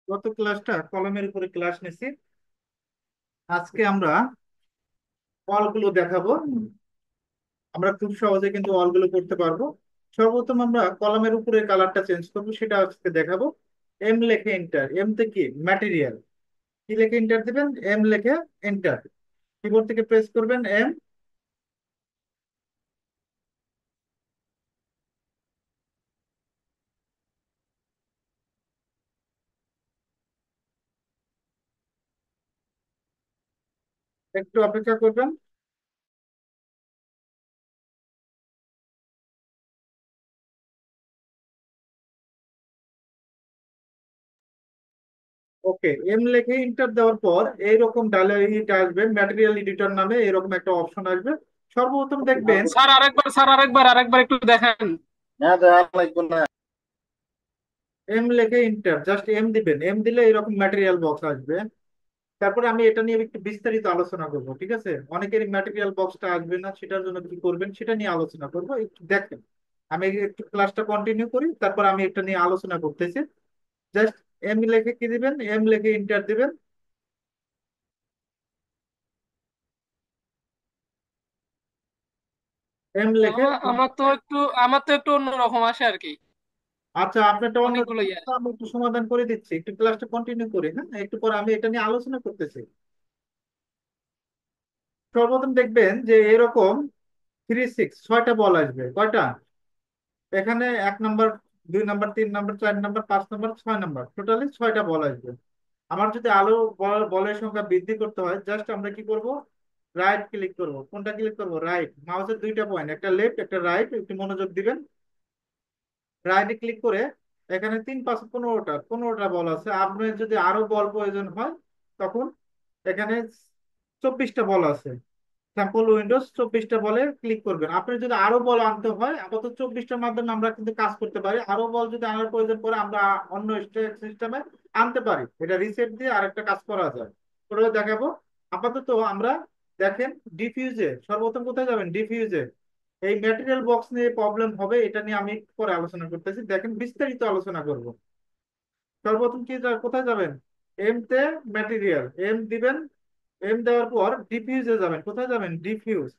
গত ক্লাসটা কলমের উপরে ক্লাস নিছি। আজকে আমরা অলগুলো দেখাবো। আমরা খুব সহজে কিন্তু অলগুলো করতে পারবো। সর্বপ্রথম আমরা কলমের উপরে কালারটা চেঞ্জ করবো, সেটা আজকে দেখাবো। এম লেখে এন্টার, এম তে কি ম্যাটেরিয়াল, কি লেখে এন্টার দিবেন, এম লেখে এন্টার। কিবোর্ড থেকে প্রেস করবেন এম। একটু অপেক্ষা করবেন। ওকে, এম লেখে এন্টার দেওয়ার পর এইরকম ডায়লগ আসবে, ম্যাটেরিয়াল এডিটর নামে এরকম একটা অপশন আসবে। সর্বপ্রথম দেখবেন স্যার আরেকবার একটু দেখেন। হ্যাঁ, দেখা লাগবে না। এম লেখে ইন্টার, জাস্ট এম দিবেন, এম দিলে এরকম ম্যাটেরিয়াল বক্স আসবে। তারপরে আমি এটা নিয়ে একটু বিস্তারিত আলোচনা করব, ঠিক আছে? অনেকেরই ম্যাটেরিয়াল বক্সটা আসবে না, সেটার জন্য কি করবেন সেটা নিয়ে আলোচনা করব, একটু দেখেন। আমি একটু ক্লাসটা কন্টিনিউ করি, তারপর আমি এটা নিয়ে আলোচনা করতেছি। জাস্ট এম লেখে কি দিবেন, এম লেখে ইন্টার দিবেন। এম লেখে আমার তো একটু অন্যরকম আসে আর কি। আচ্ছা, আপনারটা অন্য অনেকগুলো ইয়ে আসে। আমি একটু সমাধান করে দিচ্ছি, একটু ক্লাসটা কন্টিনিউ করি, হ্যাঁ একটু পরে আমি এটা নিয়ে আলোচনা করতেছি। সর্বপ্রথম দেখবেন যে এরকম 6 ছয়টা বল আসবে, কয়টা? এখানে 1 number, 2 number, 3 number, 4 number, 5 number, 6 number, totally 6টা বল আসবে। আমার যদি আলো বলের সংখ্যা বৃদ্ধি করতে হয়, জাস্ট আমরা কি করব, রাইট ক্লিক করব। কোনটা ক্লিক করব? রাইট। মাউসের দুইটা পয়েন্ট, একটা লেফট একটা রাইট, একটু মনোযোগ দিবেন। রাইটে ক্লিক করে এখানে 3 5 15টা বল আছে। আপনার যদি আরো বল প্রয়োজন হয় তখন এখানে 24টা বল আছে। স্যাম্পল উইন্ডোজ 24টা বলে ক্লিক করবেন। আপনি যদি আরো বল আনতে হয়, আপাতত 24টার মাধ্যমে আমরা কিন্তু কাজ করতে পারি। আরো বল যদি আনার প্রয়োজন পড়ে আমরা অন্য সিস্টেমে আনতে পারি, এটা রিসেট দিয়ে আরেকটা কাজ করা যায়। ওটা দেখাবো। আপাতত আমরা দেখেন ডিফিউজে সর্বপ্রথম কোথায় যাবেন, ডিফিউজে। এই ম্যাটেরিয়াল বক্স নিয়ে প্রবলেম হবে, এটা নিয়ে আমি একটু পরে আলোচনা করতেছি, দেখেন বিস্তারিত আলোচনা করব। সর্বপ্রথম কোথায় যাবেন, এম তে ম্যাটেরিয়াল, এম দিবেন। এম দেওয়ার পর ডিফিউজে যাবেন, কোথায় যাবেন, ডিফিউজ।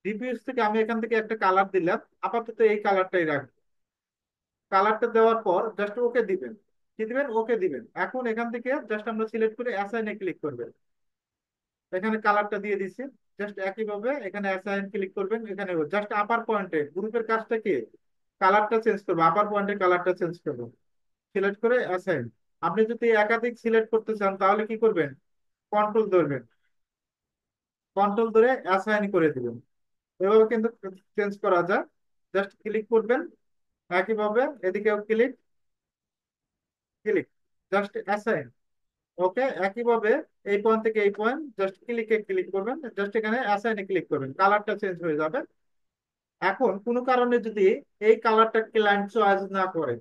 ডিফিউজ থেকে আমি এখান থেকে একটা কালার দিলাম, আপাতত এই কালারটাই রাখবো। কালারটা দেওয়ার পর জাস্ট ওকে দিবেন। কি দিবেন? ওকে দিবেন। এখন এখান থেকে জাস্ট আমরা সিলেক্ট করে অ্যাসাইনে ক্লিক করবেন। এখানে কালারটা দিয়ে দিচ্ছি। জাস্ট একইভাবে এখানে অ্যাসাইন ক্লিক করবেন, এখানে জাস্ট আপার পয়েন্টে গ্রুপের কাজটা কি, কালারটা চেঞ্জ করবো, আপার পয়েন্টে কালারটা চেঞ্জ করবো। সিলেক্ট করে অ্যাসাইন। আপনি যদি একাধিক সিলেক্ট করতে চান তাহলে কি করবেন, কন্ট্রোল ধরবেন, কন্ট্রোল ধরে অ্যাসাইন করে দিবেন। এভাবে কিন্তু চেঞ্জ করা যায়। জাস্ট ক্লিক করবেন, একইভাবে এদিকেও ক্লিক, ক্লিক, জাস্ট অ্যাসাইন। ওকে, একইভাবে এই পয়েন্ট থেকে এই পয়েন্ট জাস্ট ক্লিকে ক্লিক করবেন, জাস্ট এখানে অ্যাসাইনে ক্লিক করবেন, কালারটা চেঞ্জ হয়ে যাবে। এখন কোনো কারণে যদি এই কালারটা ক্লায়েন্ট চয়েস না করে,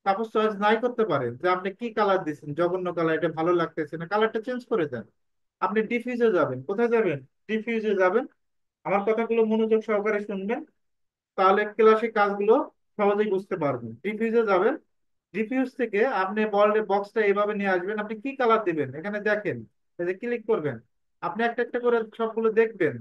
সাপোজ চয়েস নাই করতে পারে যে আপনি কি কালার দিচ্ছেন, জঘন্য কালার, এটা ভালো লাগতেছে না, কালারটা চেঞ্জ করে দেন। আপনি ডিফিউজে যাবেন, কোথায় যাবেন, ডিফিউজে যাবেন। আমার কথাগুলো মনোযোগ সহকারে শুনবেন, তাহলে ক্লাসিক কাজগুলো সহজেই বুঝতে পারবেন। ডিফিউজে যাবেন। ডিফিউজ থেকে আপনি বক্সটা এইভাবে নিয়ে আসবেন। আপনি কি কালার দিবেন এখানে দেখেন, এই যে ক্লিক করবেন। আপনি একটা একটা করে সবগুলো দেখবেন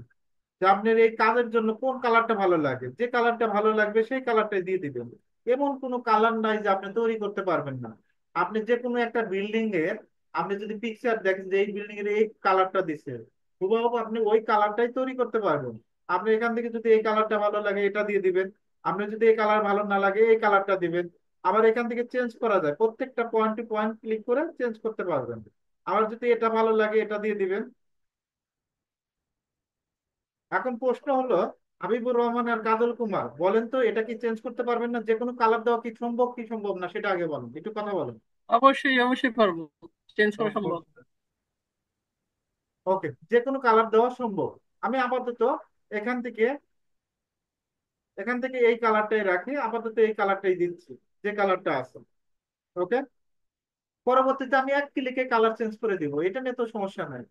যে আপনার এই কাজের জন্য কোন কালারটা ভালো লাগে, যে কালারটা ভালো লাগবে সেই কালারটাই দিয়ে দিবেন। এমন কোনো কালার নাই যে আপনি তৈরি করতে পারবেন না। আপনি যে কোনো একটা বিল্ডিং এর, আপনি যদি পিকচার দেখেন যে এই বিল্ডিং এর এই কালারটা দিছে, হুবহু আপনি ওই কালারটাই তৈরি করতে পারবেন। আপনি এখান থেকে যদি এই কালারটা ভালো লাগে এটা দিয়ে দিবেন। আপনি যদি এই কালার ভালো না লাগে এই কালারটা দিবেন। আবার এখান থেকে চেঞ্জ করা যায়, প্রত্যেকটা পয়েন্ট টু পয়েন্ট ক্লিক করে চেঞ্জ করতে পারবেন। আবার যদি এটা ভালো লাগে এটা দিয়ে দিবেন। এখন প্রশ্ন হলো, হাবিবুর রহমান আর কাজল কুমার, বলেন তো এটা কি চেঞ্জ করতে পারবেন না? যে কোনো কালার দেওয়া কি সম্ভব কি সম্ভব না সেটা আগে বলেন, একটু কথা বলেন। অবশ্যই পারবো। চেঞ্জ করা সম্ভব। ওকে, যে কোনো কালার দেওয়া সম্ভব। আমি আপাতত এখান থেকে এখান থেকে এই কালারটাই রাখি, আপাতত এই কালারটাই দিচ্ছি, যে কালারটা আছে। ওকে, পরবর্তীতে আমি এক ক্লিকে কালার চেঞ্জ করে দিব, এটা নিয়ে তো সমস্যা নাই।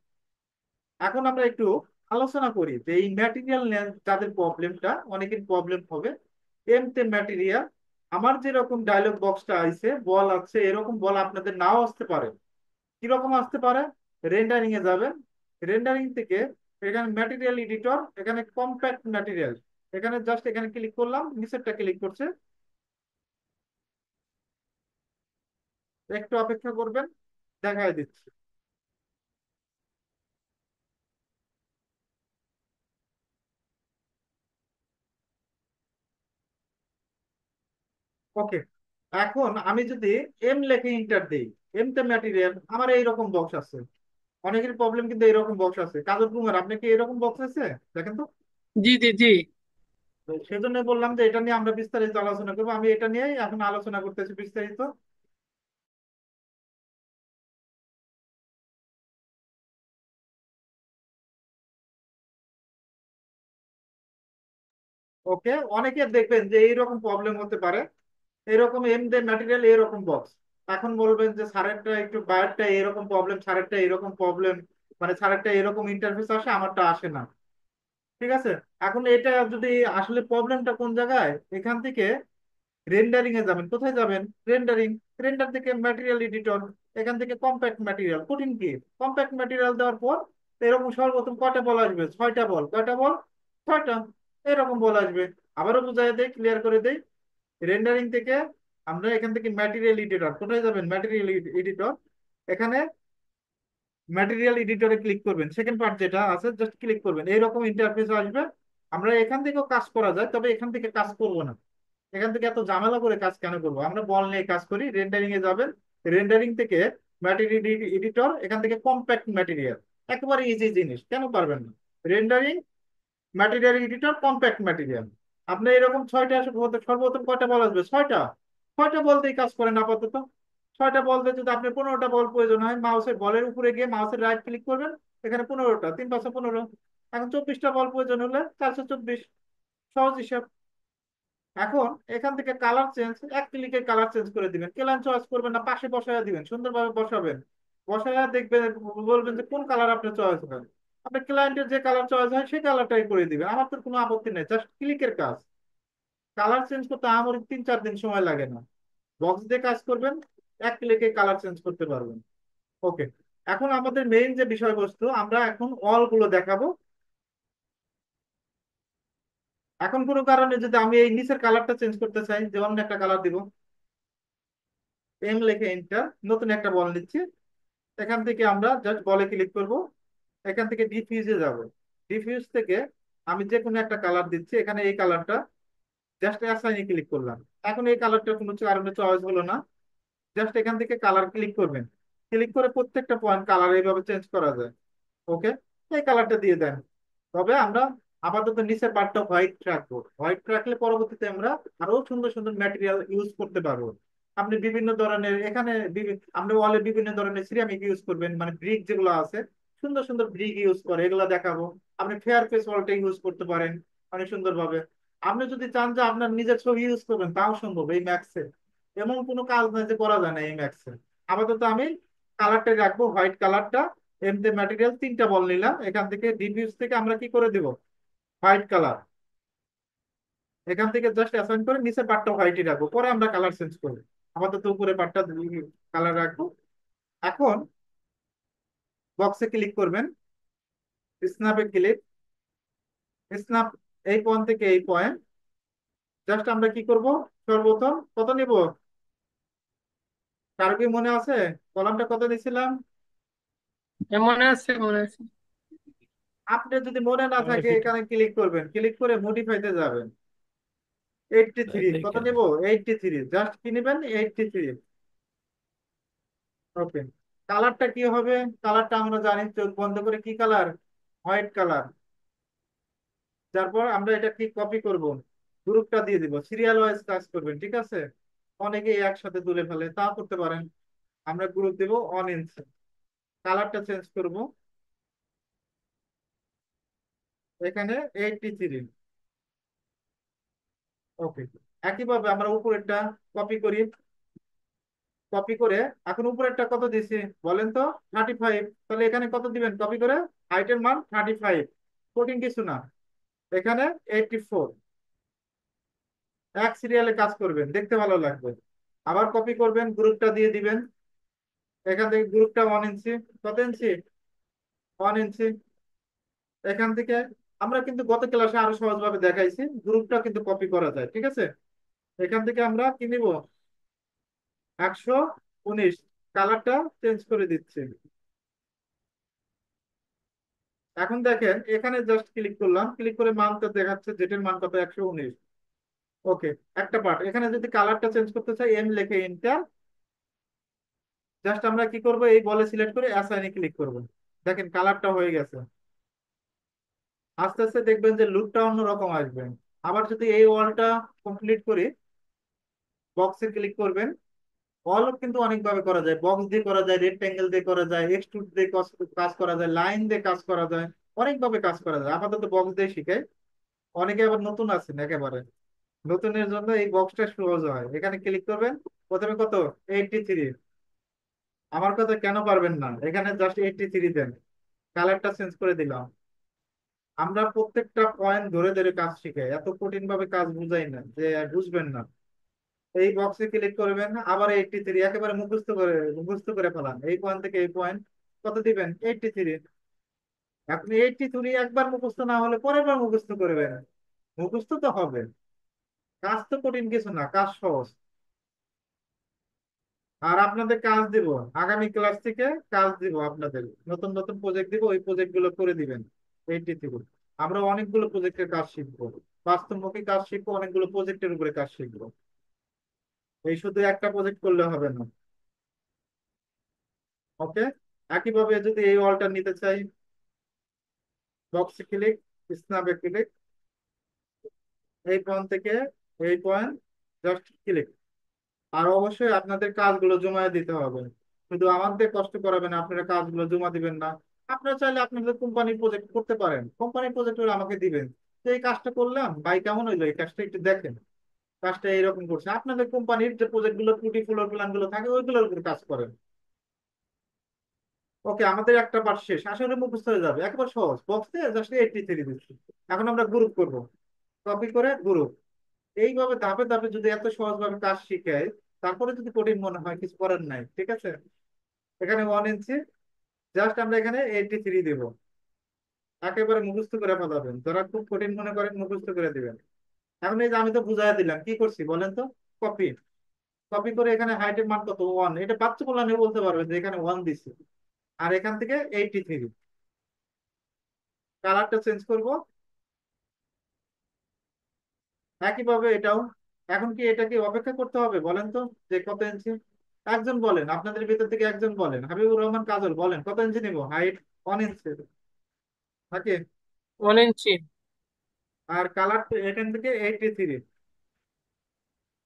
এখন আমরা একটু আলোচনা করি যে এই ম্যাটেরিয়াল যাদের প্রবলেমটা, অনেকের প্রবলেম হবে। এম তে ম্যাটেরিয়াল, আমার যেরকম ডায়লগ বক্সটা আইছে বল আছে, এরকম বল আপনাদের নাও আসতে পারে। কিরকম আসতে পারে? রেন্ডারিং এ যাবেন, রেন্ডারিং থেকে এখানে ম্যাটেরিয়াল এডিটর, এখানে কম্প্যাক্ট ম্যাটেরিয়াল, এখানে জাস্ট এখানে ক্লিক করলাম, নিচেরটা ক্লিক করছে। একটু অপেক্ষা করবেন, দেখাই দিচ্ছি। ওকে, এখন আমি যদি এম লেখে ইন্টার দিই, এম তে ম্যাটেরিয়াল, আমার এইরকম বক্স আছে। অনেকের প্রবলেম কিন্তু এরকম বক্স আছে। কাজল কুমার, আপনি কি এরকম বক্স আছে? দেখেন তো। জি জি জি। তো সেজন্য বললাম যে এটা নিয়ে আমরা বিস্তারিত আলোচনা করবো। আমি এটা নিয়েই এখন আলোচনা করতেছি বিস্তারিত। ওকে, অনেকে দেখবেন যে এইরকম প্রবলেম হতে পারে। এরকম এম দে ম্যাটেরিয়াল, এরকম বক্স। এখন বলবেন যে স্যারেরটা একটু বায়ারটা এরকম প্রবলেম, স্যারেরটা এরকম প্রবলেম, মানে স্যারেরটা এরকম ইন্টারফেস আসে, আমারটা আসে না। ঠিক আছে, এখন এটা যদি আসলে প্রবলেমটা কোন জায়গায়, এখান থেকে রেন্ডারিং এ যাবেন। কোথায় যাবেন? রেন্ডারিং, রেন্ডার থেকে ম্যাটেরিয়াল এডিটর, এখান থেকে কম্প্যাক্ট ম্যাটেরিয়াল। কঠিন কি? কম্প্যাক্ট ম্যাটেরিয়াল দেওয়ার পর এরকম সর্বপ্রথম কয়টা বল আসবে? ছয়টা বল। কয়টা বল? ছয়টা। এরকম বল আসবে। আবারও বুঝাই দেই, ক্লিয়ার করে দেই। রেন্ডারিং থেকে আমরা এখান থেকে ম্যাটেরিয়াল এডিটর, কোথায় যাবেন? ম্যাটেরিয়াল এডিটর, এখানে ম্যাটেরিয়াল এডিটরে ক্লিক করবেন। সেকেন্ড পার্ট যেটা আছে জাস্ট ক্লিক করবেন, এইরকম ইন্টারফেস আসবে। আমরা এখান থেকেও কাজ করা যায়, তবে এখান থেকে কাজ করব না। এখান থেকে এত ঝামেলা করে কাজ কেন করবো? আমরা বল নিয়ে কাজ করি। রেন্ডারিং এ যাবেন, রেন্ডারিং থেকে ম্যাটেরিয়াল এডিটর, এখান থেকে কম্প্যাক্ট ম্যাটেরিয়াল। একেবারে ইজি জিনিস, কেন পারবেন না? Rendering, material editor, compact material. আপনি এরকম ছয়টা সর্বপ্রথম কয়টা বল আসবে? ছয়টা। ছয়টা বলতেই কাজ করেন আপাতত। ছয়টা বলতে যদি আপনি 15টা বল প্রয়োজন হয়, মাউসের বলের উপরে গিয়ে মাউসের রাইট ক্লিক করবেন, এখানে 15টা, 3 5 15। এখন 24টা বল প্রয়োজন হলে 424। সহজ হিসাব। এখন এখান থেকে কালার চেঞ্জ, এক ক্লিকে কালার চেঞ্জ করে দিবেন। কেলান চয়েস করবেন না, পাশে বসায় দিবেন, সুন্দরভাবে বসাবেন। বসায় দেখবেন, বলবেন যে কোন কালার আপনার চয়েস হয়। আপনার ক্লায়েন্টের যে কালার চয়েস হয় সেই কালারটাই করে দিবেন, আমার তো কোনো আপত্তি নেই, জাস্ট ক্লিকের কাজ। কালার চেঞ্জ করতে আমার 3 4 দিন সময় লাগে না। বক্স দিয়ে কাজ করবেন, এক ক্লিকে কালার চেঞ্জ করতে পারবেন। ওকে, এখন আমাদের মেইন যে বিষয়বস্তু, আমরা এখন অল গুলো দেখাবো। এখন কোনো কারণে যদি আমি এই নিচের কালারটা চেঞ্জ করতে চাই, যে অন্য একটা কালার দিব, এম লিখে এন্টার, নতুন একটা বল নিচ্ছি। এখান থেকে আমরা জাস্ট বলে ক্লিক করব। এখান থেকে ডিফিউজে যাব। ডিফিউজ থেকে আমি যে কোনো একটা কালার দিচ্ছি, এখানে এই কালারটা জাস্ট অ্যাসাইনে ক্লিক করলাম। এখন এই কালারটা কোনো কারণে চয়েস হলো না, জাস্ট এখান থেকে কালার ক্লিক করবেন। ক্লিক করে প্রত্যেকটা পয়েন্ট কালার এইভাবে চেঞ্জ করা যায়। ওকে, এই কালারটা দিয়ে দেন। তবে আমরা আপাতত নিচের পার্টটা হোয়াইট রাখবো। হোয়াইট রাখলে পরবর্তীতে আমরা আরো সুন্দর সুন্দর ম্যাটেরিয়াল ইউজ করতে পারবো। আপনি বিভিন্ন ধরনের এখানে আপনি ওয়ালে বিভিন্ন ধরনের সিরামিক ইউজ করবেন, মানে ব্রিক যেগুলো আছে, সুন্দর সুন্দর ব্রিক ইউজ করে, এগুলো দেখাবো। আপনি ফেয়ার ফেস ওয়ালটা ইউজ করতে পারেন অনেক সুন্দরভাবে। আপনি যদি চান যে আপনার নিজের ছবি ইউজ করবেন, তাও সম্ভব এই ম্যাক্সে। এমন কোনো কাজ নাই যে করা যায় না এই ম্যাক্সে। আপাতত আমি কালারটা রাখবো হোয়াইট কালারটা। এমতে ম্যাটেরিয়াল 3টা বল নিলাম, এখান থেকে ডিফিউজ থেকে আমরা কি করে দিব? White colour. এখান থেকে জাস্ট অ্যাসাইন করে নিচের পার্টটা হোয়াইটই রাখবো, পরে আমরা কালার চেঞ্জ করবো। আপাতত উপরে পার্টটা কালার রাখবো। এখন বক্সে ক্লিক করবেন, স্ন্যাপে ক্লিক, স্ন্যাপ, এই পয়েন্ট থেকে এই পয়েন্ট জাস্ট আমরা কি করব? সর্বপ্রথম কত নিব? কারো কি মনে আছে কলামটা কত দিছিলাম? মনে আছে মনে আছে। আপনি যদি মনে না আমার থাকে, ফিট এখানে ক্লিক করবেন, ক্লিক করে মডিফাইতে যাবেন। 83, কত দেখেন। নিব? 83, জাস্ট কি নেবেন? 83। ওকে, কালারটা কি হবে? কালারটা আমরা জানি, চোখ বন্ধ করে কি কালার? White colour. তারপর আমরা এটা কি কপি করব, গ্রুপটা দিয়ে দিব, সিরিয়াল ওয়াইজ কাজ করবেন, ঠিক আছে? অনেকে একসাথে তুলে ফেলে, তা করতে পারেন। আমরা গ্রুপ দেব অন ইঞ্চ। কালারটা চেঞ্জ করব, এখানে 83। ওকে, একইভাবে আমরা উপরেরটা কপি করি। কপি করে এখন উপরেরটা কত দিছি বলেন তো? 35। তাহলে এখানে কত দিবেন কপি করে? হাইটের মান 35, কঠিন কিছু না। এখানে 84। এক সিরিয়ালে কাজ করবেন, দেখতে ভালো লাগবে। আবার কপি করবেন, গ্রুপটা দিয়ে দিবেন। এখান থেকে গ্রুপটা 1 ইঞ্চি, কত ইঞ্চি? 1 ইঞ্চি। এখান থেকে আমরা কিন্তু গত ক্লাসে আরো সহজভাবে দেখাইছি, গ্রুপটা কিন্তু কপি করা যায়, ঠিক আছে। এখান থেকে আমরা কি নিব? 119। কালারটা চেঞ্জ করে দিচ্ছি। এখন দেখেন এখানে জাস্ট ক্লিক করলাম, ক্লিক করে মানটা দেখাচ্ছে, জেটের মান কত? 119। ওকে। একটা পার্ট এখানে যদি কালারটা চেঞ্জ করতে চাই, এম লিখে এন্টার। জাস্ট আমরা কি করব, এই বলে সিলেক্ট করে অ্যাসাইনে ক্লিক করব। দেখেন কালারটা হয়ে গেছে। আস্তে আস্তে দেখবেন যে লুকটা অন্যরকম আসবে। আবার যদি এই ওয়ালটা কমপ্লিট করি, বক্সে ক্লিক করবেন। অল কিন্তু অনেকভাবে করা যায়, বক্স দিয়ে করা যায়, রেক্টেঙ্গেল দিয়ে করা যায়, এক্সট্রুড দিয়ে কাজ করা যায়, লাইন দিয়ে কাজ করা যায়। অনেকভাবে কাজ করা যায়, আপাতত বক্স দিয়ে শিখাই। অনেকে আবার নতুন আছেন একেবারে, নতুনের জন্য এই বক্সটা সহজ হয়। এখানে ক্লিক করবেন। প্রথমে কত? 83। আমার কথা কেন পারবেন না, এখানে জাস্ট 83 দেন। কালারটা চেঞ্জ করে দিলাম। আমরা প্রত্যেকটা পয়েন্ট ধরে ধরে কাজ শিখাই, এত কঠিন ভাবে কাজ বুঝাই না যে বুঝবেন না। এই বক্সে ক্লিক করবেন, আবার 83, একেবারে মুখস্থ করে ফেলান। এই পয়েন্ট থেকে এই পয়েন্ট কত দিবেন? 83। আপনি 83 একবার মুখস্থ না হলে পরের বার মুখস্থ করবেন। মুখস্থ তো হবে। কাজ তো কঠিন কিছু না, কাজ সহজ। আর আপনাদের কাজ দিব, আগামী ক্লাস থেকে কাজ দিব আপনাদের, নতুন নতুন প্রজেক্ট দিব, ওই প্রজেক্ট গুলো করে দিবেন। 83। আমরা অনেকগুলো প্রজেক্টের কাজ শিখবো, বাস্তবমুখী কাজ শিখবো, অনেকগুলো প্রজেক্টের উপরে কাজ শিখবো। এই শুধু একটা প্রজেক্ট করলে হবে না। ওকে। একইভাবে যদি এই ওয়ালটা নিতে চাই, বক্সে ক্লিক, স্ন্যাপে ক্লিক, এই পয়েন্ট থেকে এই পয়েন্ট, জাস্ট ক্লিক। আর অবশ্যই আপনাদের কাজগুলো জমা দিতে হবে। শুধু আমাদের কষ্ট করাবেন, আপনারা কাজগুলো জমা দিবেন না। আপনারা চাইলে আপনাদের কোম্পানির প্রজেক্ট করতে পারেন, কোম্পানির প্রজেক্ট হলে আমাকে দিবেন। তো এই কাজটা করলাম ভাই, কেমন হইলো এই কাজটা, একটু দেখেন। কাজটা এইরকম করছে, আপনাদের কোম্পানির যে প্রজেক্ট গুলো, ত্রুটি ফ্লোর প্ল্যান গুলো থাকে, ওইগুলোর উপর কাজ করেন। ওকে, আমাদের একটা পার্ট শেষ, আসলে মুখস্থ হয়ে যাবে, একবার সহজ, বক্সে জাস্ট 83 দিচ্ছি। এখন আমরা গ্রুপ করব, কপি করে গ্রুপ। এইভাবে ধাপে ধাপে যদি এত সহজভাবে কাজ শিখায়, তারপরে যদি কঠিন মনে হয়, কিছু করার নাই, ঠিক আছে। এখানে 1 ইঞ্চি, জাস্ট আমরা এখানে 83 দেবো। একেবারে মুখস্থ করে ফেলাবেন, যারা খুব কঠিন মনে করেন মুখস্থ করে দিবেন। এখন এই যে আমি তো বুঝাই দিলাম, কি করছি বলেন তো? কপি। কপি করে এখানে হাইটের মান কত? 1। এটা বাচ্চা বললে বলতে পারবেন যে এখানে 1 দিচ্ছি। আর এখান থেকে 83। কালারটা চেঞ্জ করব, একইভাবে এটাও। এখন কি এটা কি অপেক্ষা করতে হবে বলেন তো, যে কত ইঞ্চি? একজন বলেন, আপনাদের ভিতর থেকে একজন বলেন, হাবিবুর রহমান কাজল বলেন, কত ইঞ্চি নিব হাইট? 1 ইঞ্চি থাকে। 1 ইঞ্চি। আর কালার এখান থেকে 83।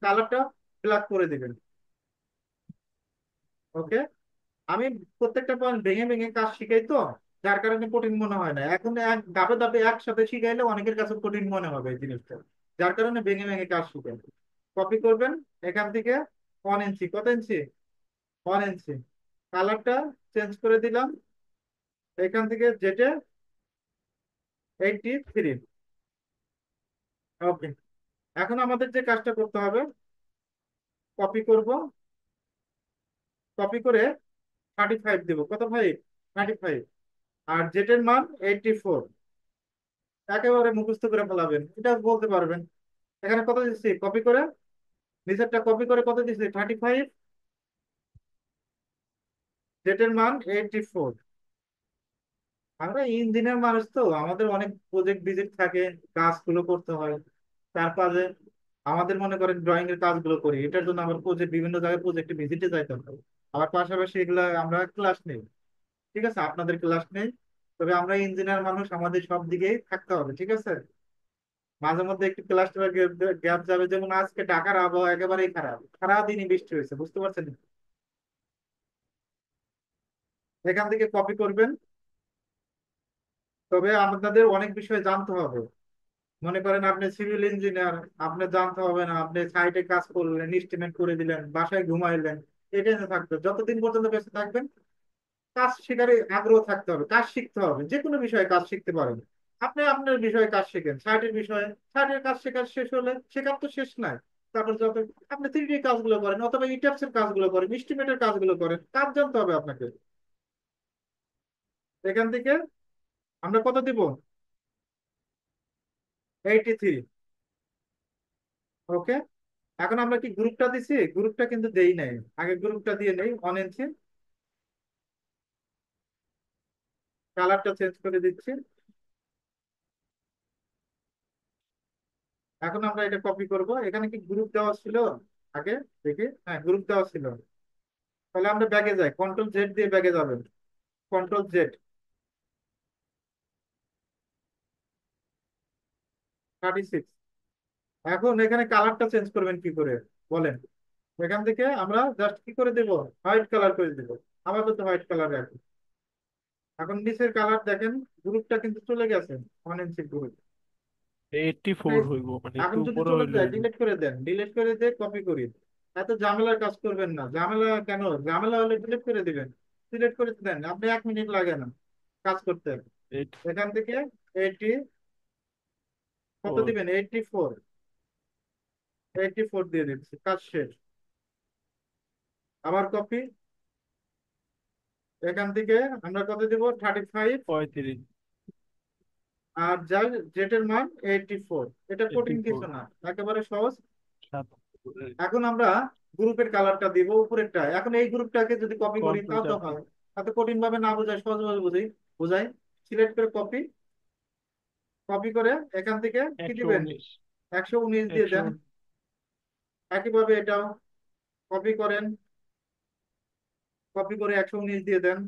কালারটা ব্ল্যাক করে দিবেন। ওকে। আমি প্রত্যেকটা পয়েন্ট ভেঙে ভেঙে কাজ শিখাই তো, যার কারণে কঠিন মনে হয় না। এখন এক ধাপে ধাপে একসাথে শিখাইলে অনেকের কাছে কঠিন মনে হবে এই জিনিসটা, যার কারণে ভেঙে ভেঙে কাজ শিখাই। কপি করবেন, এখান থেকে 1 ইঞ্চি, কত ইঞ্চি? 1 ইঞ্চি। কালারটা চেঞ্জ করে দিলাম, এখান থেকে যেটা 83। ওকে। এখন আমাদের যে কাজটা করতে হবে, কপি করব, কপি করে 35 দেবো, কত ভাই? 35। আর জেটের মান 84। একেবারে মুখস্থ করে ফেলাবেন, এটা বলতে পারবেন। এখানে কত দিচ্ছি কপি করে, নিচেরটা কপি করে কত দিচ্ছি? 35। জেটের মান 84। আমরা ইঞ্জিনিয়ার মানুষ তো, আমাদের অনেক প্রজেক্ট ভিজিট থাকে, কাজগুলো করতে হয়। তারপরে আমাদের মনে করেন ড্রয়িং এর কাজগুলো করি, এটার জন্য আমার প্রজেক্ট, বিভিন্ন জায়গায় প্রজেক্টে ভিজিটে যাইতে হয়। আবার পাশাপাশি এগুলা আমরা ক্লাস নেই, ঠিক আছে, আপনাদের ক্লাস নেই। তবে আমরা ইঞ্জিনিয়ার মানুষ, আমাদের সব দিকেই থাকতে হবে, ঠিক আছে। মাঝে মধ্যে একটু ক্লাস গ্যাপ যাবে, যেমন আজকে ঢাকার আবহাওয়া একেবারেই খারাপ, সারাদিনই বৃষ্টি হয়েছে, বুঝতে পারছেন। এখান থেকে কপি করবেন। তবে আপনাদের অনেক বিষয় জানতে হবে। মনে করেন আপনি সিভিল ইঞ্জিনিয়ার, আপনি জানতে হবে না, আপনি সাইটে কাজ করলেন, এস্টিমেট করে দিলেন, বাসায় ঘুমাইলেন, এটা নিয়ে থাকবে যতদিন পর্যন্ত বেঁচে থাকবেন। কাজ শেখার আগ্রহ থাকতে হবে, কাজ শিখতে হবে, যে কোনো বিষয়ে কাজ শিখতে পারেন। আপনি আপনার বিষয়ে কাজ শেখেন, শার্টের বিষয়ে। শার্টের কাজ শেখার শেষ হলে, শেখার তো শেষ নাই। তারপর যত আপনি 3D কাজগুলো করেন অথবা ইটাপস এর কাজগুলো করেন, এস্টিমেটের কাজগুলো করেন, কাজ জানতে হবে আপনাকে। এখান থেকে আমরা কত দিব? 83। ওকে। এখন আমরা কি গ্রুপটা দিছি? গ্রুপটা কিন্তু দেই নাই। আগে গ্রুপটা দিয়ে নেই, 1 ইঞ্চি। কালারটা চেঞ্জ করে দিচ্ছি। এখন আমরা এটা কপি করব। এখানে কি গ্রুপ দেওয়া ছিল আগে? দেখি, হ্যাঁ গ্রুপ দেওয়া ছিল। তাহলে আমরা ব্যাগে যাই, কন্ট্রোল জেড দিয়ে ব্যাগে যাবেন। Control Z, 36। এখন এখানে কালারটা চেঞ্জ করবেন কি করে বলেন? এখান থেকে আমরা জাস্ট কি করে দেব? হোয়াইট কালার করে দেব। আপাতত হোয়াইট কালার রাখি। এখন নিচের কালার দেখেন, গ্রুপটা কিন্তু চলে গেছে, 1 ইঞ্চি গ্রুপ। 84 হইব, মানে একটু এখন যদি উপরে চলে হইলে যায়, হইব। ডিলিট করে দেন, ডিলিট করে দিয়ে কপি করি। এত ঝামেলার কাজ করবেন না। ঝামেলা কেন? ঝামেলা হলে ডিলিট করে দিবেন। ডিলিট করে দেন, আপনি 1 মিনিট লাগে না কাজ করতে। এখান থেকে 80, কত 84। দিবেন? 84। 84 দিয়ে দিচ্ছি, কাজ শেষ। আবার কপি। এখান থেকে আমরা কত দিব? 35। 35। আর যার জেটের মান 84। এটা কঠিন 84। কিছু না, একেবারে সহজ। 7। এখন আমরা গ্রুপের কালারটা দিব উপরেরটা। এখন এই গ্রুপটাকে যদি কপি করি কন্ট্রোল তাও তো চাপ হয়। দিন। এত কঠিন ভাবে না বোঝায়, সহজ ভাবে বুঝি, বোঝাই। সিলেক্ট করে কপি, কপি করে এখান থেকে কি দিবেন? 119। 119 দিয়ে দেন। 100। একইভাবে এটাও কপি করেন, কপি করে 119 দিয়ে দেন।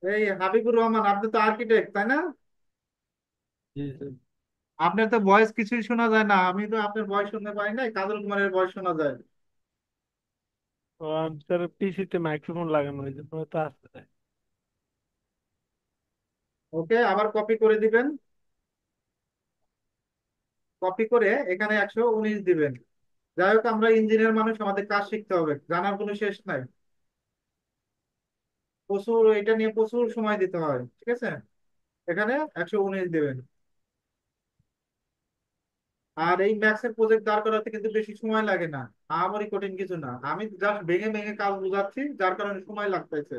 এই হাবিবুর রহমান, আপনি তো আর্কিটেক্ট তাই না? জি জি। আপনার তো ভয়েস কিছুই শোনা যায় না। আমি তো আপনার ভয়েস শুনতে পাই নাই, কাজল কুমারের ভয়েস শোনা যায়। ও স্যার, পিসিতে মাইক্রোফোন লাগানো, এই জন্য হয়তো আসতে। ওকে, আবার কপি করে দিবেন। কপি করে এখানে 119 দিবেন। যাই হোক, আমরা ইঞ্জিনিয়ার মানুষ, আমাদের কাজ শিখতে হবে, জানার কোনো শেষ নাই। প্রচুর এটা নিয়ে প্রচুর সময় দিতে হয়, ঠিক আছে? এখানে 119 দেবেন। আর এই ম্যাথসের প্রজেক্ট দাঁড় করাতে কিন্তু বেশি সময় লাগে না। আমারই কঠিন কিছু না, আমি জাস্ট ভেঙে ভেঙে কাজ বুঝাচ্ছি, যার কারণে সময় লাগতেছে।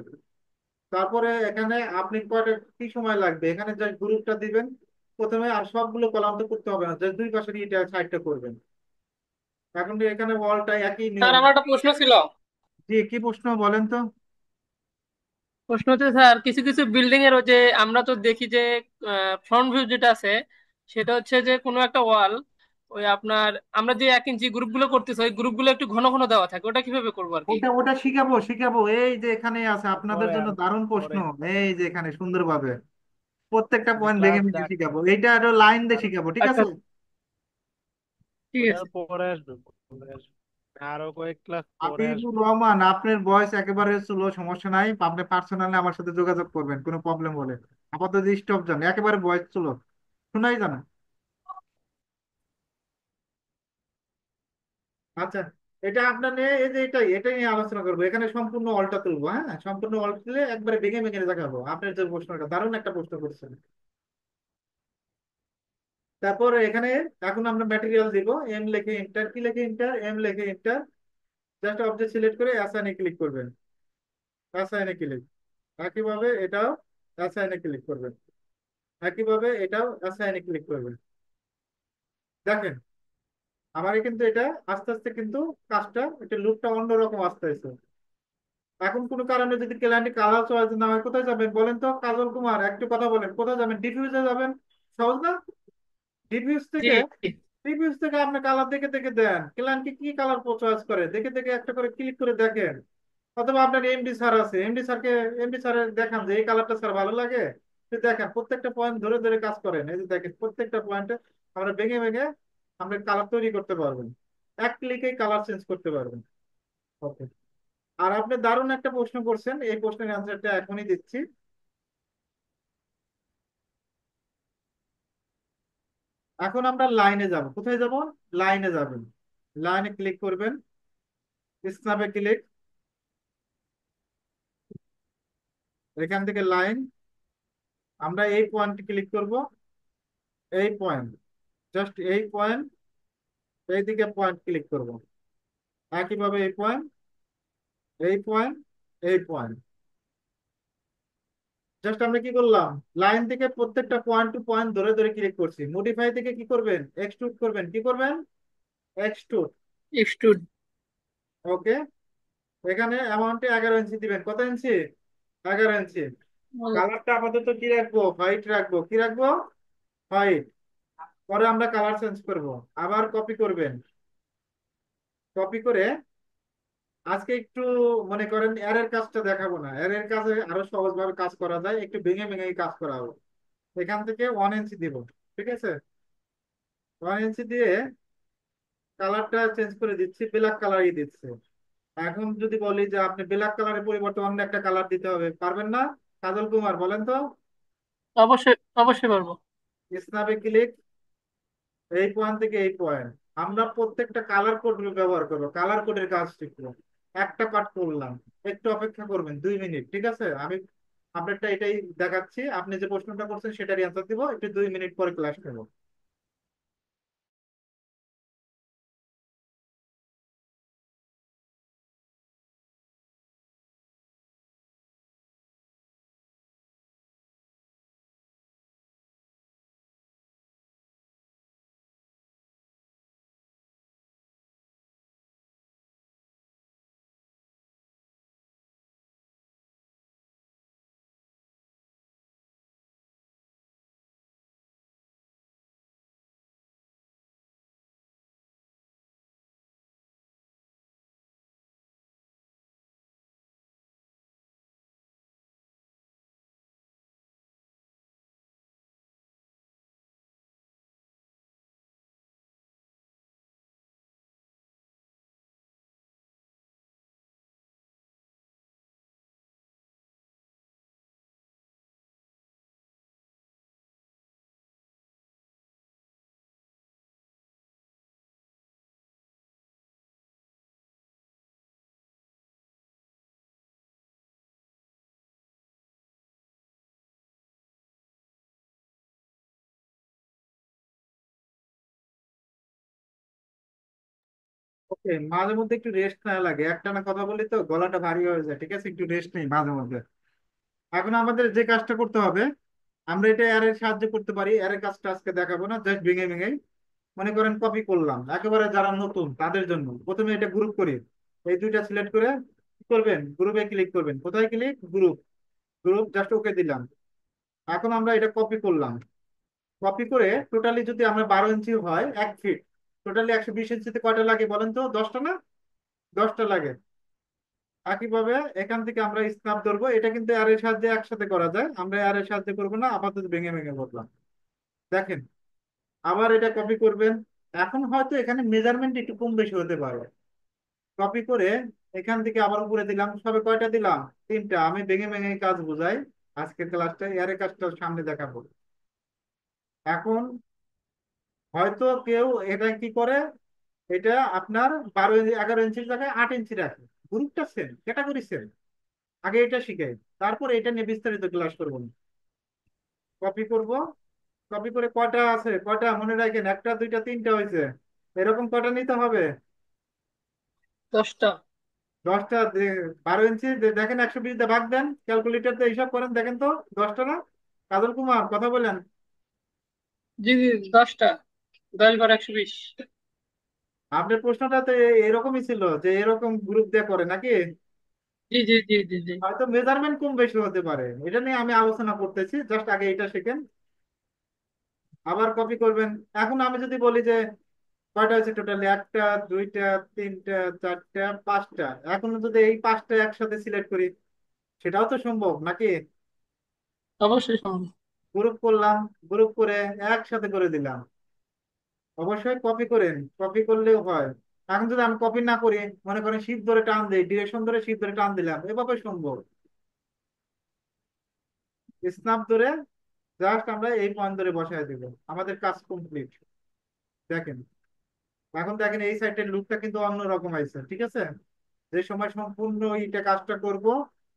তারপরে এখানে আপনি কয়টা কি সময় লাগবে, এখানে জাস্ট গ্রুপটা দিবেন প্রথমে। আর সবগুলো কলাম তো করতে হবে না, জাস্ট দুই পাশের ইটা সাইডটা করবেন। এখন এখানে ওয়ালটা একই স্যার নিয়ম। আমার একটা প্রশ্ন ছিল। জি, কি প্রশ্ন বলেন তো? প্রশ্ন হচ্ছে স্যার, কিছু কিছু বিল্ডিং এর ওই যে আমরা তো দেখি যে ফ্রন্ট ভিউ যেটা আছে, সেটা হচ্ছে যে কোনো একটা ওয়াল, ওই আপনার আমরা যে 1 ইঞ্চি গ্রুপগুলো করতেছি ওই গ্রুপগুলো একটু ঘন ঘন দেওয়া থাকে, ওটা কিভাবে করবো আর কি? ওটা ওটা শিখাবো, শিখাবো। এই যে এখানে আছে আপনাদের পরে জন্য আর দারুণ প্রশ্ন। পরে এই যে এখানে সুন্দরভাবে প্রত্যেকটা পয়েন্ট ভেঙে ক্লাস ভেঙে যাক। শিখাবো। এইটা আরো লাইন দিয়ে আর শিখাবো, ঠিক আচ্ছা, আছে? ঠিক ওটা আছে। আর পরে আসবে, পরে আসবে। আরো কয়েক ক্লাস পরে হাবিবুর আসবে। রহমান, আপনার বয়স একেবারে স্লো, সমস্যা নাই। আপনি পার্সোনালি আমার সাথে যোগাযোগ করবেন কোনো প্রবলেম হলে। আপাতত স্টপ জান, একেবারে বয়স স্লো, শোনাই জানা। আচ্ছা, এটা আপনার নিয়ে, এই যে এটাই এটাই নিয়ে আলোচনা করবো। এখানে সম্পূর্ণ অল্টা তুলবো, হ্যাঁ সম্পূর্ণ অল্টা তুলে একবারে ভেঙে ভেঙে দেখাবো। আপনার যে প্রশ্নটা, দারুণ একটা প্রশ্ন করছেন। তারপর এখানে এখন আমরা ম্যাটেরিয়াল দিব। এম লিখে এন্টার, কি লিখে এন্টার? এম লিখে এন্টার। জাস্ট অবজেক্ট সিলেক্ট করে অ্যাসাইনে ক্লিক করবেন। অ্যাসাইনে ক্লিক। একইভাবে এটাও অ্যাসাইনে ক্লিক করবেন। একইভাবে এটাও অ্যাসাইনে ক্লিক করবেন। দেখেন, আমারই কিন্তু এটা আস্তে আস্তে কিন্তু কাজটা, এটা লুকটা অন্যরকম আসতেছে। এখন কোনো কারণে যদি ক্লায়েন্ট কালার চয়েস না হয়, কোথায় যাবেন বলেন তো? কাজল কুমার, একটু কথা বলেন, কোথায় যাবেন? ডিফিউজে যাবেন। সহজ না? ডিফিউজ জি থেকে, জি। রিভিউস থেকে আপনি কালার দেখে দেখে দেন, ক্লায়েন্টকে কি কালার চয়েস করে দেখে দেখে একটা করে ক্লিক করে দেখেন। অথবা আপনার এমডি স্যার আছে, এমডি স্যারের দেখান যে এই কালারটা স্যার ভালো লাগে। তো দেখেন, প্রত্যেকটা পয়েন্ট ধরে ধরে কাজ করেন। এই যে দেখেন, প্রত্যেকটা পয়েন্টে আমরা ভেঙে ভেঙে আমরা কালার তৈরি করতে পারবেন। এক ক্লিকেই কালার চেঞ্জ করতে পারবেন। ওকে। আর আপনি দারুণ একটা প্রশ্ন করছেন, এই প্রশ্নের অ্যান্সারটা এখনই দিচ্ছি। এখন আমরা লাইনে যাব। কোথায় যাব? লাইনে যাবেন। লাইনে ক্লিক করবেন, স্ন্যাপে ক্লিক, এখান থেকে লাইন। আমরা এই পয়েন্টে ক্লিক করব, এই পয়েন্ট, জাস্ট এই পয়েন্ট, এইদিকে পয়েন্ট ক্লিক করব। একইভাবে এই পয়েন্ট, এই পয়েন্ট, এই পয়েন্ট। জাস্ট আমরা কি করলাম, লাইন থেকে প্রত্যেকটা পয়েন্ট টু পয়েন্ট ধরে ধরে ক্লিক করছি। মডিফাই থেকে কি করবেন, এক্সট্রুড করবেন। কি করবেন, এক্সট্রুড। এক্সট্রুড। ওকে। এখানে অ্যামাউন্টে 11 ইঞ্চি দিবেন। কত ইঞ্চি, 11 ইঞ্চি। কালারটা আপাতত কি রাখবো, হোয়াইট রাখবো। কি রাখবো, হোয়াইট। পরে আমরা কালার চেঞ্জ করব। আবার কপি করবেন, কপি করে আজকে একটু মনে করেন এর কাজটা দেখাবো না, এর কাজে আরো সহজ ভাবে কাজ করা যায়, একটু ভেঙে ভেঙে কাজ করা হবে। এখান থেকে 1 ইঞ্চি দিব। ঠিক আছে, 1 ইঞ্চি দিয়ে কালারটা চেঞ্জ করে দিচ্ছি, ব্ল্যাক কালারই দিচ্ছে। এখন যদি বলি যে আপনি ব্ল্যাক কালারের পরিবর্তে অন্য একটা কালার দিতে হবে, পারবেন না? কাজল কুমার বলেন তো। অবশ্যই, অবশ্যই পারবো। স্ন্যাপে ক্লিক, এই পয়েন্ট থেকে এই পয়েন্ট। আমরা প্রত্যেকটা কালার কোড ব্যবহার করবো, কালার কোডের কাজ শিখবো। একটা কাট করলাম, একটু অপেক্ষা করবেন 2 মিনিট। ঠিক আছে, আমি আপনারটা এটাই দেখাচ্ছি, আপনি যে প্রশ্নটা করছেন সেটারই অ্যান্সার দিব, একটু 2 মিনিট পরে ক্লাস নেব। ওকে, মাঝে মধ্যে একটু রেস্ট নেওয়া লাগে, একটানা কথা বলি তো গলাটা ভারী হয়ে যায়। ঠিক আছে, একটু রেস্ট নেই মাঝে মধ্যে। এখন আমাদের যে কাজটা করতে হবে, আমরা এটা এর সাহায্য করতে পারি। এর কাজটা আজকে দেখাবো না, জাস্ট ভেঙে ভেঙে মনে করেন কপি করলাম। একেবারে যারা নতুন তাদের জন্য প্রথমে এটা গ্রুপ করি। এই দুইটা সিলেক্ট করে কি করবেন, গ্রুপে ক্লিক করবেন। কোথায় click, group. Group, just okay দিলাম। এখন আমরা এটা কপি করলাম। কপি করে টোটালি যদি আমরা 12 ইঞ্চি হয় 1 ফিট, টোটালি 120 ইঞ্চিতে কয়টা লাগে বলেন তো, 10টা না? 10টা লাগে। একইভাবে এখান থেকে আমরা স্ন্যাপ ধরবো। এটা কিন্তু আর এর সাহায্যে একসাথে করা যায়, আমরা আর এর সাহায্যে করবো না, আপাতত ভেঙে ভেঙে করলাম। দেখেন, আবার এটা কপি করবেন। এখন হয়তো এখানে মেজারমেন্ট একটু কম বেশি হতে পারে। কপি করে এখান থেকে আবার উপরে দিলাম। সবে কয়টা দিলাম, 3টা। আমি ভেঙে ভেঙে কাজ বুঝাই আজকের ক্লাসটা, এর কাজটা সামনে দেখাবো। এখন হয়তো কেউ এটা কি করে, এটা আপনার 11 ইঞ্চির জায়গায় 8 ইঞ্চি রাখে। গ্রুপটা সেম, ক্যাটাগরি সেম। আগে এটা শিখাই, তারপর এটা নিয়ে বিস্তারিত ক্লাস করবো। কপি করব, কপি করে কয়টা আছে, কয়টা মনে রাখেন, একটা দুইটা তিনটা হয়েছে, এরকম কয়টা নিতে হবে, 10টা। 10টা। 12 ইঞ্চি দেখেন, 120 দিয়ে ভাগ দেন, ক্যালকুলেটর দিয়ে হিসাব করেন, দেখেন তো 10টা না? কাজল কুমার কথা বলেন। জি জি, 10টা। 10 বার 120। আপনার প্রশ্নটা তো এরকমই ছিল, যে এরকম গ্রুপ দিয়ে করে নাকি? জি জি জি জি জি। হয়তো মেজারমেন্ট কম বেশি হতে পারে, এটা নিয়ে আমি আলোচনা করতেছি, জাস্ট আগে এটা শিখেন। আবার কপি করবেন। এখন আমি যদি বলি যে কয়টা হচ্ছে টোটালি, একটা, দুইটা, তিনটা, চারটা, পাঁচটা। এখন যদি এই পাঁচটা একসাথে সিলেক্ট করি, সেটাও তো সম্ভব নাকি? অবশ্যই সম্ভব। গ্রুপ করলাম, গ্রুপ করে একসাথে করে দিলাম। অবশ্যই কপি করেন, কপি করলেও হয়। এখন যদি আমি কপি না করি, মনে করেন শিপ ধরে টান দিই, ডিরেকশন ধরে শিপ ধরে টান দিলাম, এভাবে সম্ভব। স্ন্যাপ ধরে জাস্ট আমরা এই পয়েন্ট ধরে বসায় দিব, আমাদের কাজ কমপ্লিট। দেখেন, এখন দেখেন এই সাইডের লুকটা কিন্তু অন্যরকম আছে। ঠিক আছে, যে সময় সম্পূর্ণ এইটা কাজটা করব,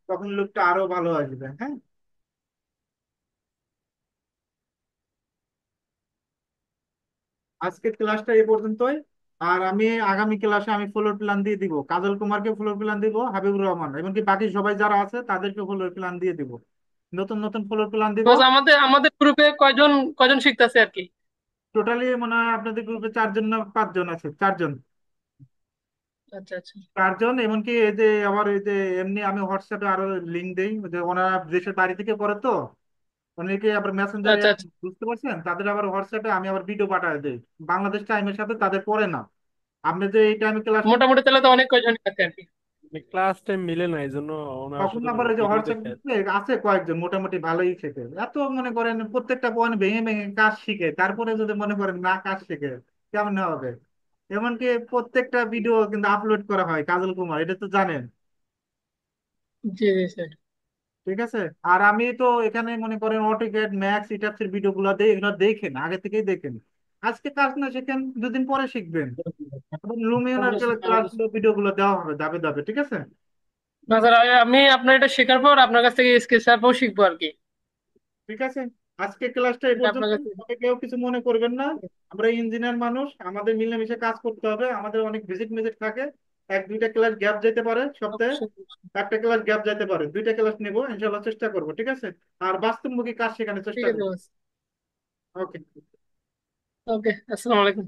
তখন লুকটা আরো ভালো আসবে। হ্যাঁ, আজকের ক্লাসটা এই পর্যন্তই। আর আমি আগামী ক্লাসে আমি ফ্লোর প্ল্যান দিয়ে দিব, কাজল কুমারকে ফ্লোর প্ল্যান দিব, হাবিবুর রহমান এমনকি বাকি সবাই যারা আছে তাদেরকে ফ্লোর প্ল্যান দিয়ে দিব, নতুন নতুন ফ্লোর প্ল্যান দিব। বাস আমাদের আমাদের গ্রুপে কয়জন কয়জন শিখতেছে আর কি? টোটালি মনে হয় আপনাদের গ্রুপে 4 জন না 5 জন আছে, 4 জন। আচ্ছা আচ্ছা 4 জন, এমনকি এই যে আমার এই যে এমনি আমি হোয়াটসঅ্যাপে আরো লিঙ্ক দেই, ওই যে ওনারা দেশের বাড়ি থেকে করে তো, অনেকে আবার মেসেঞ্জারে, আচ্ছা। আচ্ছা বুঝতে পারছেন, তাদের আবার হোয়াটসঅ্যাপে আমি আবার ভিডিও পাঠিয়ে দিই। বাংলাদেশ টাইমের সাথে তাদের পড়ে না। আপনি যে এই টাইমে ক্লাস মোটামুটি তাহলে তো অনেক কয়জন আছে আর কি। ক্লাস টাইম মিলে না, এই জন্য ওনারা তখন শুধু আবার ওই যে ভিডিও হোয়াটসঅ্যাপ দেখে। গ্রুপে আছে কয়েকজন মোটামুটি ভালোই শেখে, এত মনে করেন প্রত্যেকটা পয়েন্ট ভেঙে ভেঙে কাজ শিখে, তারপরে যদি মনে করেন না কাজ শিখে কেমন হবে। এমনকি প্রত্যেকটা ভিডিও কিন্তু আপলোড করা হয় কাজল কুমার, এটা তো জানেন। জি জি স্যার। ঠিক আছে। আর আমি তো এখানে মনে করেন অটোক্যাড ম্যাক্স ইটাপসের ভিডিও গুলো দেই, এগুলো দেখেন, আগে থেকেই দেখেন। আজকে কাজ না শিখেন, 2 দিন পরে শিখবেন। এবং লুমিয়নের ক্লাসগুলো ভিডিও গুলো দেওয়া হবে ধাপে ধাপে, ঠিক আছে। না স্যার, আমি আপনার এটা শেখার পর আপনার কাছ থেকে স্কেচ শিখবো আর কি। ঠিক আছে, আজকে ক্লাসটা এই এটা আপনার পর্যন্ত। কাছে। তবে কেউ কিছু মনে করবেন না, আমরা ইঞ্জিনিয়ার মানুষ, আমাদের মিলেমিশে কাজ করতে হবে, আমাদের অনেক ভিজিট মিজিট থাকে। 1-2টা ক্লাস গ্যাপ যেতে পারে সপ্তাহে, একটা ক্লাস গ্যাপ যেতে পারে, 2টা ক্লাস নেবো ইনশাল্লাহ, চেষ্টা করবো, ঠিক আছে। আর বাস্তবমুখী কাজ শেখানোর ঠিক চেষ্টা আছে করবো। বস। ওকে। ওকে, আসসালামু আলাইকুম।